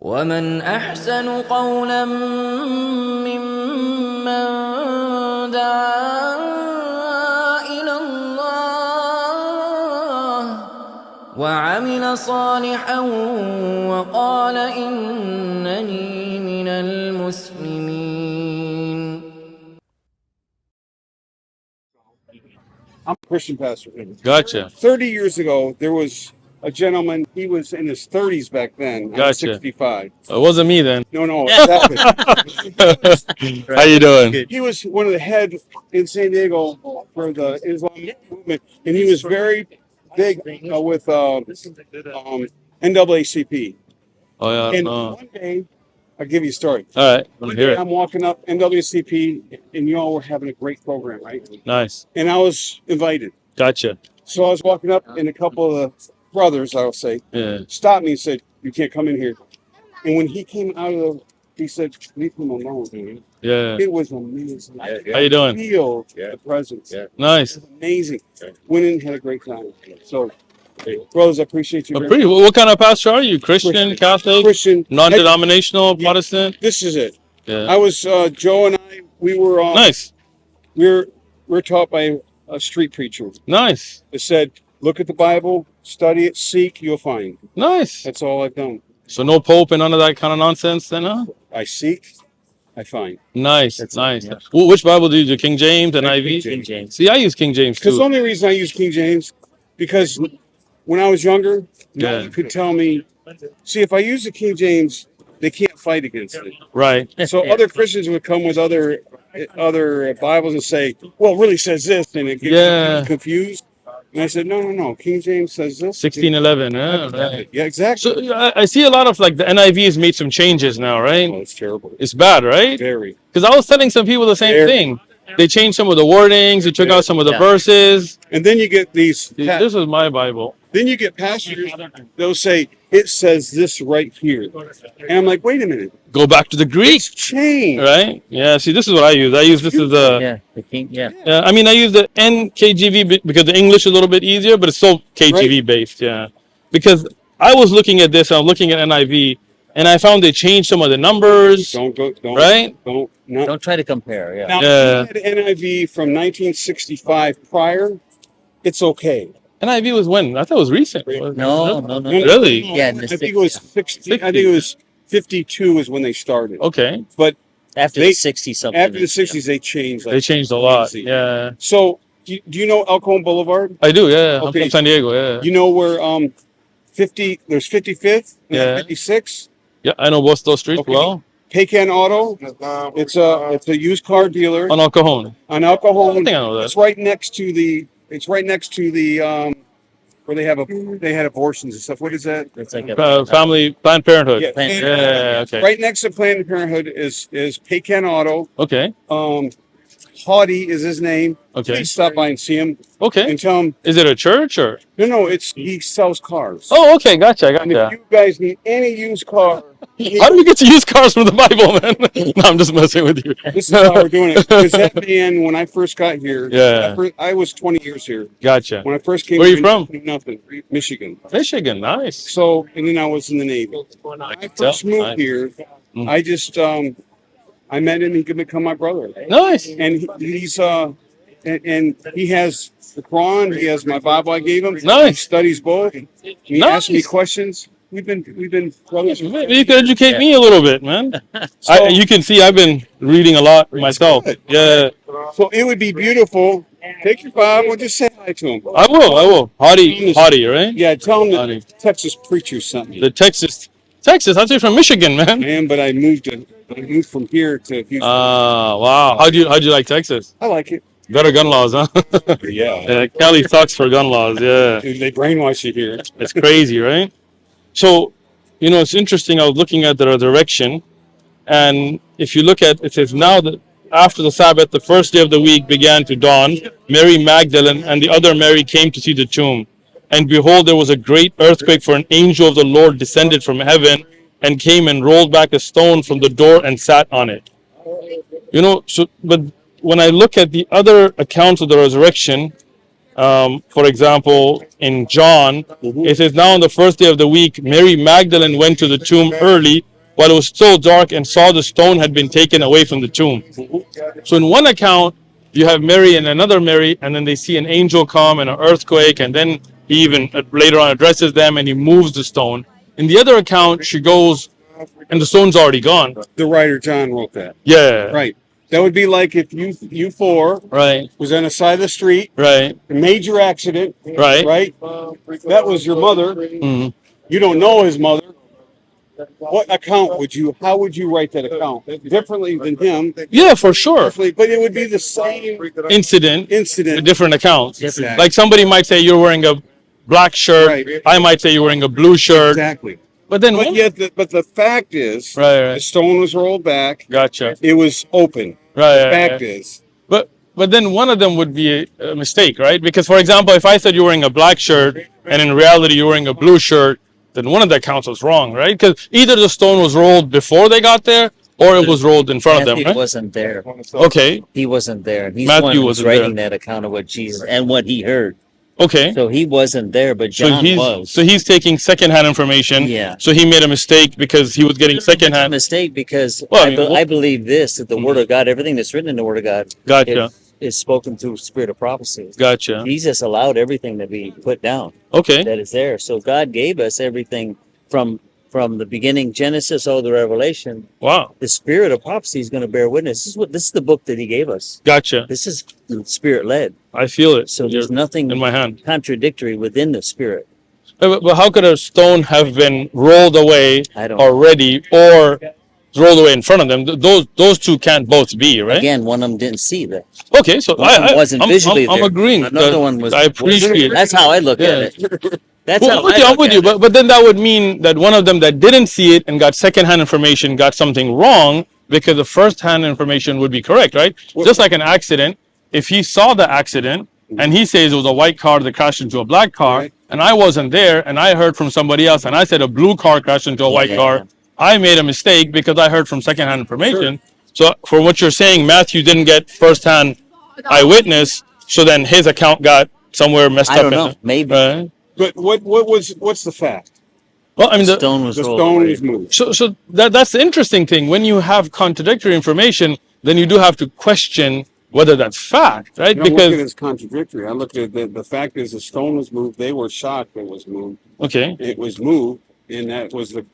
ومن أحسن قولا ممن دعا إلى الله وعمل صالحا وقال إنني من المسلمين. I'm a Christian pastor. Gotcha. 30 years ago, there was a gentleman. He was in his 30s back then. I was Gotcha. 65. It wasn't me then. No, exactly. How you doing? He was one of the head in San Diego for the Islamic movement, and he was very big with NAACP. Oh yeah. And one day, I'll give you a story. All right. Let me hear it. I'm walking up NAACP, and y'all were having a great program, right? Nice. And I was invited. Gotcha. So I was walking up, and a couple of the brothers, I'll say, stopped me and said, "You can't come in here." And when he came out of he said, "Leave him alone, man." Yeah. It was amazing. How you doing? Feel the presence. Nice. It was amazing. Went in and had a great time. So, brothers, I appreciate you. What kind of pastor are you? Christian, Catholic, Christian, non-denominational, Protestant? This is it. Yeah. I was Joe and I. We were nice. We're taught by a street preacher. Nice. It said, "Look at the Bible, study it, seek, you'll find." Nice. That's all I've done. So no Pope and none of that kind of nonsense then, huh? I seek, I find. Nice. That's nice. Yeah. Which Bible do you do? King James and IV? King James. See, I use King James Because too. the only reason I use King James, because when I was younger, no one could tell me. See, if I use the King James, they can't fight against it. Right. So other Christians would come with other Bibles and say, "Well, it really says this," and it gets confused. And I said, no. King James says this. 1611. Right. Yeah, exactly. So I see a lot of like the NIV has made some changes now, right? Oh, it's terrible. It's bad, right? Very. Because I was telling some people the same thing. They changed some of the wordings. They took out some of the verses. And then you get these. This is my Bible. Then you get pastors. They'll say it says this right here, and I'm like, wait a minute. Go back to the Greek. It's changed. Right? Yeah. See, this is what I use. I use this as the King. Yeah. I mean, I use the NKJV because the English is a little bit easier, but it's still KJV based. Yeah. Because I was looking at this, I'm looking at NIV, and I found they changed some of the numbers. Don't try to compare. Yeah. Now, if you had NIV from 1965 prior, it's okay. NIV was when? I thought it was recent. No. Really? Yeah. I think it was 60. I think it was 52 is when they started. Okay. But after the 60s something. After the 60s, they changed. They changed a lot. Yeah. So, do you know 𝐿𝐭𝐻 Boulevard? I do. Yeah. I'm from San Diego. Yeah. You know where there's 55th and 56th? Yeah, I know both those streets well. 𝐾𝐻 Auto. It's a used car dealer. On El Cajon. On El Cajon. I think I know that. It's right next to the. Where they had abortions and stuff. What is that? It's like family Planned Parenthood. Yeah. Okay. Right next to Planned Parenthood is 𝐾𝐻 Auto. Okay. Haughty is his name. Okay. Please stop by and see him. Okay. And tell him. Is it a church or? No. He sells cars. Oh, okay. Gotcha. And if you guys need any used car. How do you get to use cars from the Bible, man? No, I'm just messing with you. This is how we're doing it. Because that man, when I first got here, I was 20 years here. Gotcha. When I first came Where here, are you from? I knew nothing. Michigan. Michigan, nice. So, and then I was in the Navy. When I first moved here, I just, I met him. He could become my brother. Nice. And he's, and he has the Quran. He has my Bible I gave him. Nice. He studies both. He asks me questions. We've been brothers. Maybe you could educate me a little bit, man. You can see I've been reading a lot myself. Yeah. So it would be beautiful. Take your Bible and just say hi to him. I will. Haughty, right? Yeah, tell him the Texas preacher sent me. The Texas. I'm actually from Michigan, man. Man, but I moved from here to Houston. Wow. How'd you like Texas? I like it. Better gun laws, huh? Yeah. Cali sucks for gun laws. Yeah. Dude, they brainwash you here. It's crazy, right? So, it's interesting. I was looking at the resurrection, and if you look at it, says now that after the Sabbath, the first day of the week began to dawn. Mary Magdalene and the other Mary came to see the tomb, and behold, there was a great earthquake. For an angel of the Lord descended from heaven and came and rolled back a stone from the door and sat on it. But when I look at the other accounts of the resurrection, for example, in John, it says, now on the first day of the week, Mary Magdalene went to the tomb early while it was still dark and saw the stone had been taken away from the tomb. So in one account, you have Mary and another Mary, and then they see an angel come and an earthquake, and then he even later on addresses them and he moves the stone. In the other account, she goes and the stone's already gone. The writer John wrote that. Yeah. Right. That would be like if you four Right. was on the side of the street, Right. a major accident, Right. right? That was your mother. Mm-hmm. You don't know his mother. What account would you? How would you write that account differently than him? Yeah, for sure. But it would be the same Incident, incident. different accounts. Exactly. Like somebody might say you're wearing a black shirt. Right. I might say you're wearing a blue shirt. Exactly. But then, But yet, the fact is, Right. the stone was rolled back. Gotcha. It was open. Right. The fact is. But then one of them would be a mistake, right? Because for example, if I said you're wearing a black shirt and in reality you're wearing a blue shirt, then one of the accounts was wrong, right? Because either the stone was rolled before they got there, or it was rolled in front of them, Matthew right? wasn't there. Okay. He wasn't there. He's Matthew the one who's wasn't writing there. that account of what Jesus and what he heard. Okay. So he wasn't there, but John was. So he's taking secondhand information. Yeah. So he made a mistake because he was getting It's a secondhand. mistake because Well, I believe this, that the Word of God, everything that's written in the Word of God, Gotcha. is spoken through spirit of prophecy. Gotcha. Jesus allowed everything to be put down Okay. that is there. So God gave us everything from the beginning, Genesis, all the Revelation. Wow. The spirit of prophecy is going to bear witness. This is the book that He gave us. Gotcha. This is spirit led. I feel it. So there's nothing in my hand. contradictory within the spirit. But how could a stone have been rolled away I don't already, or rolled away in front of them? Those two can't both be, right? Again, one of them didn't see that. Okay, so One of them wasn't visually I'm there. agreeing. Another one was. I appreciate it. That's how I look at it. That's how I I'm look with at you, it. but then that would mean that one of them that didn't see it and got secondhand information got something wrong, because the first-hand information would be correct, right? Just like an accident, if he saw the accident and he says it was a white car that crashed into a black car, Right. and I wasn't there, and I heard from somebody else, and I said a blue car crashed into a white car, I made a mistake because I heard from secondhand information. So for what you're saying, Matthew didn't get first-hand eyewitness, so then his account got somewhere messed I up. don't know. Maybe. Right? But what's the fact? Well, I mean, The stone was The rolled stone away. is moved. so that's the interesting thing. When you have contradictory information, then you do have to question whether that's fact, right? I don't look at it Because as contradictory. I look at the fact is the stone was moved. They were shocked it was moved. okay, It was moved, and that was the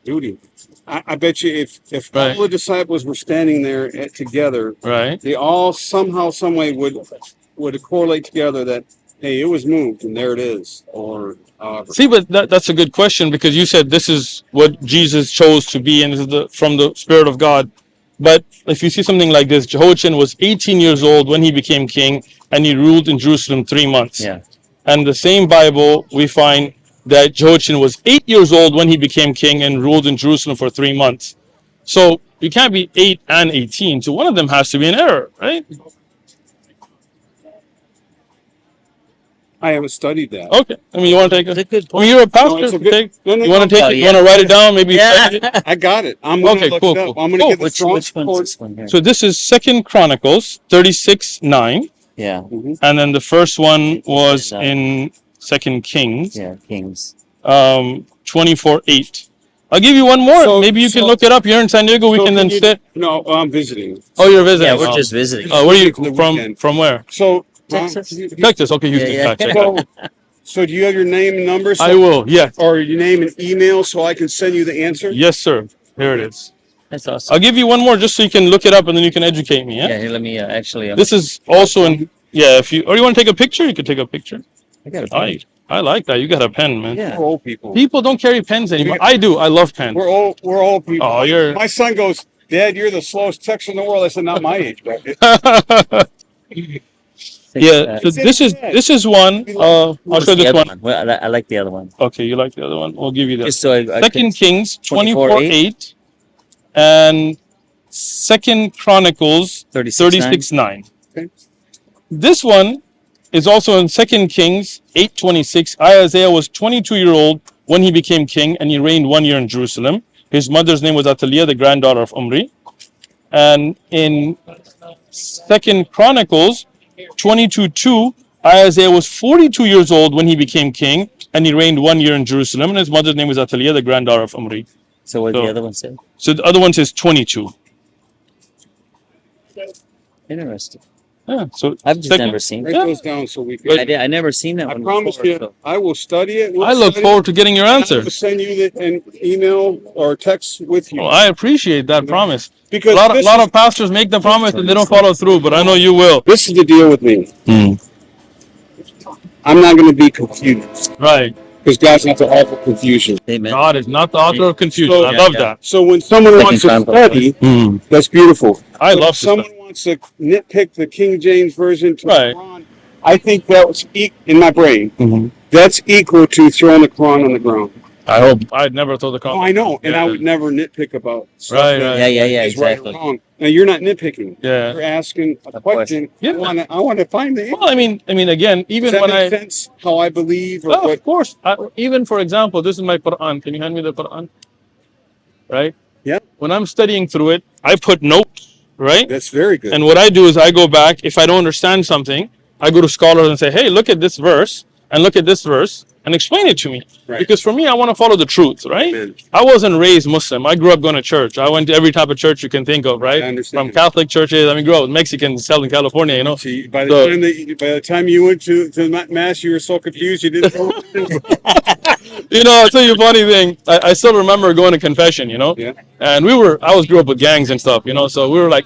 duty. I bet you if Right. all the disciples were standing there together, right? they all somehow, some way would correlate together that, hey, it was moved and there it is, or See, but that's a good question, because you said this is what Jesus chose to be, and this is from the Spirit of God. But if you see something like this, Jehoiachin was 18 years old when he became king, and he ruled in Jerusalem 3 months. Yeah. And the same Bible, we find that Jehoiachin was 8 years old when he became king and ruled in Jerusalem for 3 months. So you can't be 8 and 18. So one of them has to be an error, right? I haven't studied that. Okay. I mean, you want to take It's a... a good I point. mean, you're a pastor. No, it's a good- no, You want to take Oh, it? You yeah. want to write it down? Maybe Yeah. study it? I got it. I'm going to Okay, look cool, it up. cool. I'm going to get the Which strong one's support. this one here? So this is 2 Chronicles 36:9, Yeah. and then the first one was in 2 Kings Yeah. Kings. 24:8. I'll give you one more. So- Maybe you can so- look it up. You're in San Diego. We So can then you- sit. No, I'm visiting. Oh, you're visiting. Yeah, we're Oh. just visiting. Oh, where are you For the from? weekend. From where? So, Texas. Texas. Okay, Houston. Yeah, yeah. Gotcha. So do you have your name and number? I will. Yes. Or your name and email so I can send you the answer? Yes, sir. Here it is. That's awesome. I'll give you one more just so you can look it up and then you can educate me. Yeah, Yeah. here, let me actually. This is also in. Yeah. If you or you want to take a picture, you can take a picture. I got a I like that. You got a pen, man. Yeah. We're old people. People don't carry pens anymore. I do. I love pens. We're old people. Oh, you're. My son goes, Dad, you're the slowest texter in the world. I said, not my age bracket. Yeah. So this is one. I'll show this one. Well, I like the other one. Okay, you like the other one? We'll give you that. Just so I Second Kings 24:8 24:8 and 2 Chronicles 36:9. 36:9. Okay. This one is also in 2 Kings 8:26. Isaiah was 22-year-old when he became king, and he reigned 1 year in Jerusalem. His mother's name was Ataliah, the granddaughter of Omri. And in 2 Chronicles 22:2, Isaiah was 42 years old when he became king, and he reigned 1 year in Jerusalem. And his mother's name was Ataliah, the granddaughter of Omri. So what did the other one say? So the other one says 22. Interesting. Yeah. So I've just second- never seen Write it. those down so we can. I never seen that I one promise before, you, so- I will study it. We'll I look study forward it, to getting your and I answer. will send you an email or text with you. Well, I appreciate that promise. Because A lot this of is- pastors make the promise and they don't follow through, but I know you will. This is the deal with me. I'm not going to be confused Right. because God's not the author of confusion. Amen. God is not the author of confusion. So- I love Yeah. that. So when someone wants to Second time. study, that's beautiful. I But love if someone wants to nitpick the King James version to Right. the Quran, I think that was in my brain. That's equal to throwing the Quran on the ground. I hope. I'd never throw the Oh, comment. I know, and I Yeah. would never nitpick about stuff Right, that right. Yeah, is right or exactly. wrong. Now you're not nitpicking. Yeah. You're asking a A question. question. I want to find the answer. Well, I mean, again, Does even that when make sense? How I believe or oh, what? of course, even for example, this is my Quran. Can you hand me the Quran? Right? Yeah. When I'm studying through it, I put notes, right? That's very good. And what I do is I go back. If I don't understand something, I go to scholars and say, hey, look at this verse and look at this verse and explain it to me. Right. Because for me, I want to follow the truth, right? Amen. I wasn't raised Muslim. I grew up going to church. I went to every type of church you can think of, right? I understand. From Catholic churches. I mean, grew up with Mexicans, Southern California, you know. See, by So- the time you went to mass, you were so confused you didn't know. You know, I'll tell you a funny thing. I still remember going to confession, you know. Yeah. And I grew up with gangs and stuff, you know. So we were like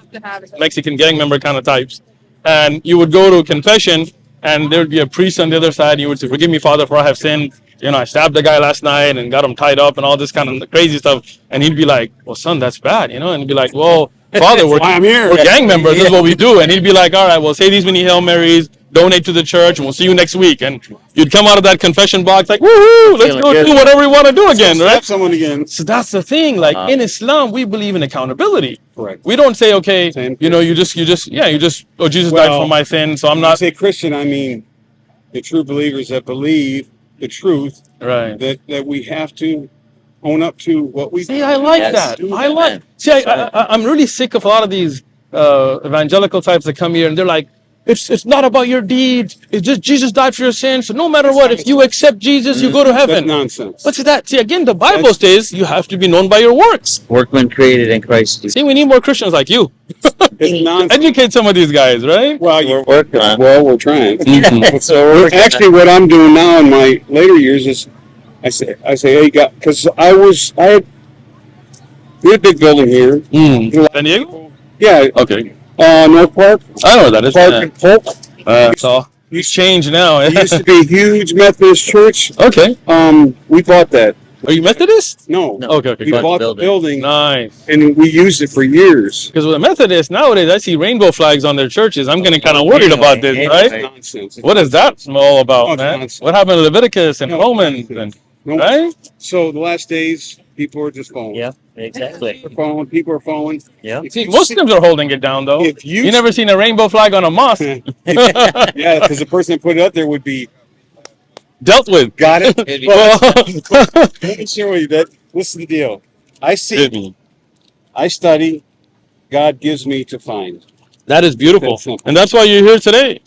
Mexican gang member kind of types. And you would go to confession, and there would be a priest on the other side. You would say, "Forgive me, Father, for I have sinned. You know, I stabbed the guy last night and got him tied up and all this kind of crazy stuff." And he'd be like, "Well, son, that's bad," you know. And he'd be like, "Well, Father, we're why I'm here." We're gang members. This is what we do." And he'd be like, "All right, well, say these many Hail Marys, donate to the church, and we'll see you next week." And you'd come out of that confession box like, "Woohoo! Let's go do whatever we want to do again," Slap right? someone again. So that's the thing. Like in Islam, we believe in accountability. Correct. We don't say, okay, Same you know, you just, oh, Jesus died Well, for my sin, so I'm When I not say Christian, I mean the true believers that believe the truth, right. that we have to own up to what we See, I like Yes. that. Do I that, like. man. See, I'm really sick of a lot of these evangelical types that come here and they're like, it's not about your deeds. It's just Jesus died for your sins. So no matter what, if you accept Jesus, you go to That's heaven. nonsense. But see, again, the Bible That's- says you have to be known by your works. Workman created in Christ Jesus. See, we need more Christians like you. It's nonsense. Educate some of these guys, right? Well, We're working on it. well, we're trying. So we're working on it. Actually, what I'm doing now in my later years is I say, hey, God, because we had a big building here. San Diego? Yeah, Okay. North Park, I know what that is. Park and Polk. So it's changed now. It used to be a huge Methodist church. Okay. We bought that. Are you Methodist? No, No. Okay. we bought the building Nice. and we used it for years. Because with the Methodists nowadays, I see rainbow flags on their churches. I'm getting kind of worried about this, right? Right. Nonsense. What is that all Oh, about, it's man? nonsense. What happened to Leviticus and No, Romans, nonsense. and No. right? So the last days, people are just falling. Yeah, exactly. They're falling. People are falling. Yeah. If See, you Muslims are holding it down though. If you- You never seen a rainbow flag on a mosque yeah, because the person that put it up there would be dealt with. got it. Well, Let me show you that. Listen to the deal. I hit see. me. I study. God gives me to find. That is beautiful, That's simple. and that's why you're here today.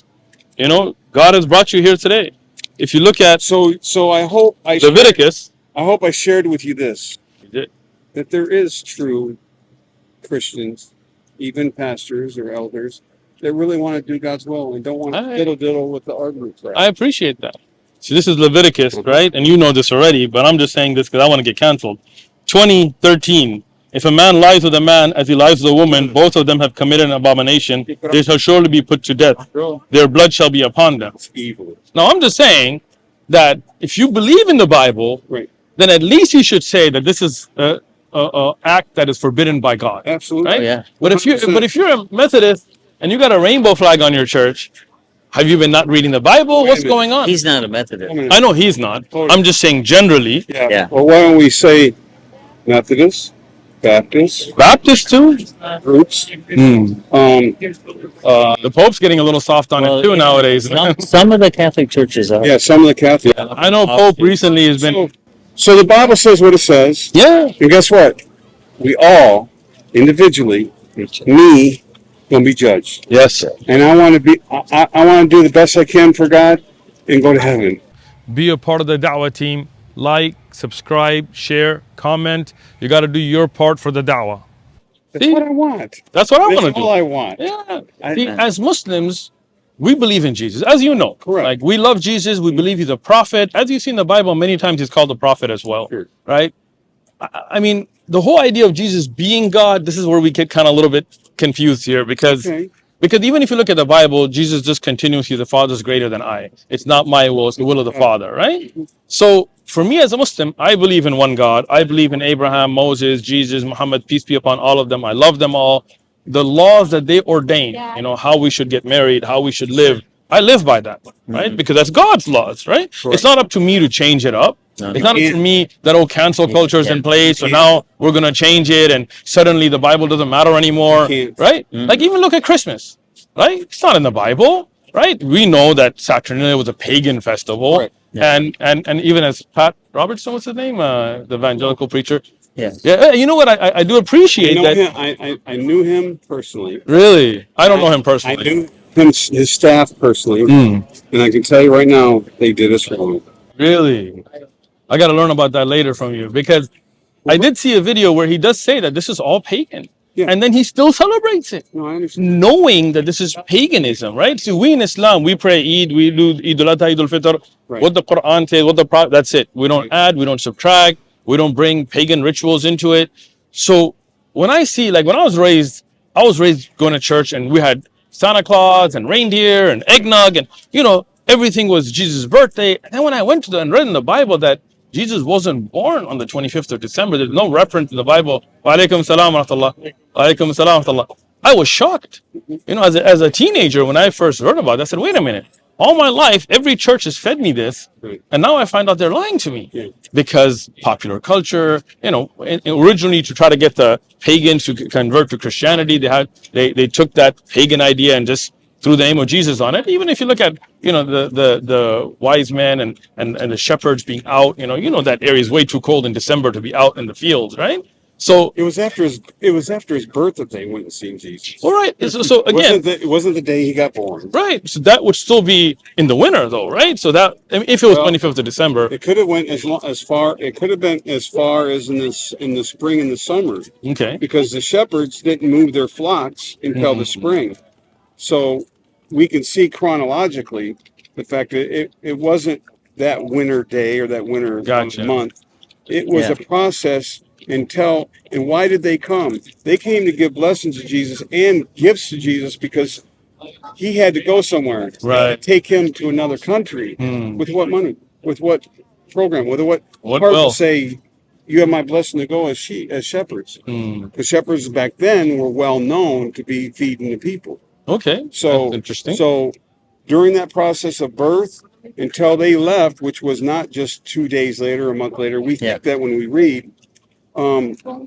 You know, God has brought you here today. If you look at So I hope Leviticus, I hope I shared with you this, you did. that there is true Christians, even pastors or elders, that really want to do God's will and don't want to I- diddle with the argument crap. I appreciate that. So this is Leviticus, right? And you know this already, but I'm just saying this because I want to get canceled. 20:13. If a man lies with a man as he lies with a woman, both of them have committed an abomination. They shall surely be put to death. Their blood shall be upon them. It's evil. Now I'm just saying that if you believe in the Bible, Right. then at least you should say that this is a act that is forbidden by God. Absolutely. Right? Oh, yeah. But if you're a Methodist and you got a rainbow flag on your church, have you been not reading the Bible? Wait a What's minute. going on? He's not a Methodist. I know he's not. I'm just saying generally. Yeah. Yeah. Well, why don't we say Methodist, Baptist, Baptist too? groups? The Pope's getting a little soft on Well, it too nowadays. Some of the Catholic churches are. Yeah, some of the Catholic. I know Pope recently has been. So the Bible says what it says. Yeah. And guess what? We all, individually, me, gonna be judged. Yes. And I want to be. I want to do the best I can for God, and go to heaven. Be a part of the Da'wah team. Like, subscribe, share, comment. You got to do your part for the da'wah. That's what I want. That's what I want to That's do. all I want. Yeah. See, as Muslims, we believe in Jesus, as you know. Correct. Like, we love Jesus. We believe he's a prophet. As you see in the Bible, many times he's called a prophet as well. Sure. Right? I mean, the whole idea of Jesus being God, this is where we get kind of a little bit confused here, because even if you look at the Bible, Jesus just continues, the Father is greater than I. It's not my will, it's the will of the Father, right? So for me as a Muslim, I believe in one God. I believe in Abraham, Moses, Jesus, Muhammad, peace be upon all of them. I love them all. The laws that they ordain, how we should get married, how we should live, I live by that, right? Because that's God's laws, right? It's not up to me to change it up. It's not up to me that, cancel culture is in place, so now we're going to change it and suddenly the Bible doesn't matter anymore, right? Like, even look at Christmas, right? It's not in the Bible, right? We know that Saturnalia was a pagan festival. Right. And even as Pat Robertson, what's his name? The evangelical preacher. Yeah. You know what? I do appreciate that. I knew him personally. Really? I don't know him personally. I knew him, his staff personally. And I can tell you right now, they did us wrong. Really? I got to learn about that later from you, because I did see a video where he does say that this is all pagan. Yeah. And then he still celebrates it, No, I understand. knowing that this is paganism, right? So we in Islam, we pray Eid, we do Eid al-Adha, Eid al-Fitr, Right. what the Quran says, that's it. We don't add, we don't subtract, we don't bring pagan rituals into it. So when I see, like, when I was raised going to church, and we had Santa Claus and reindeer and eggnog, and everything was Jesus' birthday. And then when I went to and read in the Bible that Jesus wasn't born on the 25th of December, there's no reference in the Bible. Wa alaikum salam wa rahmatullah. Wa alaikum salam wa rahmatullah. I was shocked. As a teenager, when I first heard about it, I said, wait a minute. All my life, every church has fed me this, and now I find out they're lying to me. Because popular culture, originally, to try to get the pagans to convert to Christianity, they took that pagan idea and just threw the name of Jesus on it. Even if you look at the wise men and the shepherds being out, that area is way too cold in December to be out in the fields, right? So it was after his birth that they went and seen Jesus. All right. So again, it wasn't the day he got born. Right. So that would still be in the winter, though, right? So that, I mean, if it was 25th of December, it could have went as far. It could have been as far as in the spring and the summer. Okay. Because the shepherds didn't move their flocks until the spring, so we can see chronologically the fact that it wasn't that winter day or that winter month. It was a process. And why did they come? They came to give blessings to Jesus and gifts to Jesus, because he had to go somewhere. Right. Take him to another country. With what money? With what program? With what part to say, you have my blessing to go as shepherds? Because shepherds back then were well known to be feeding the people. Okay. So that's interesting. So during that process of birth until they left, which was not just 2 days later, a month later, we think that when we read,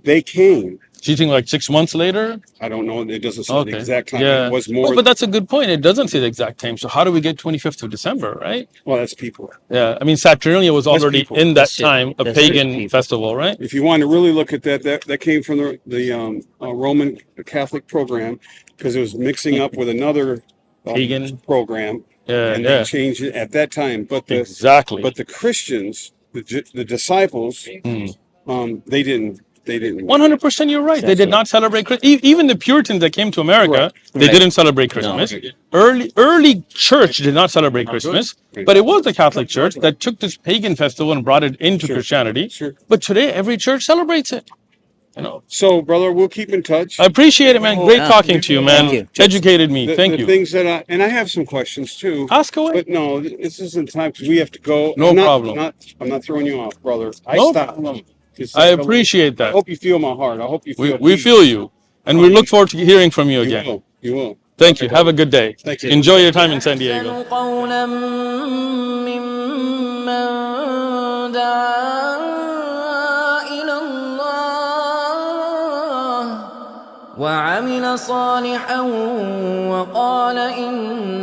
they came. Do you think like 6 months later? I don't know. It doesn't say the exact time. Yeah. It was more. But that's a good point. It doesn't say the exact time. So how do we get 25th of December, right? Well, that's people. Yeah. I mean, Saturnalia was already in that time a pagan festival, right? If you want to really look at that came from the Roman Catholic program, because it was mixing up with another pagan program. Yeah. And they changed it at that time. But But the Christians, the disciples, they didn't. 100%, you're right. They did not celebrate Christmas. Even the Puritans that came to America, they didn't celebrate Christmas. Early church did not celebrate Christmas, but it was the Catholic Church that took this pagan festival and brought it into Christianity. But today, every church celebrates it. So, brother, we'll keep in touch. I appreciate it, man. Great talking to you, man. Thank you. Educated me. Thank you. Things that I have some questions too. Ask away. But no, this isn't time, because we have to go. No problem. I'm not throwing you off, brother. No problem. I appreciate that. I hope you feel my heart. I hope you feel. We feel you, and we look forward to hearing from you again. You will. Thank you. Have a good day. Thank you. Enjoy your time in San Diego. قولا ممن دعا إلى الله وعمل صالحا وقال إن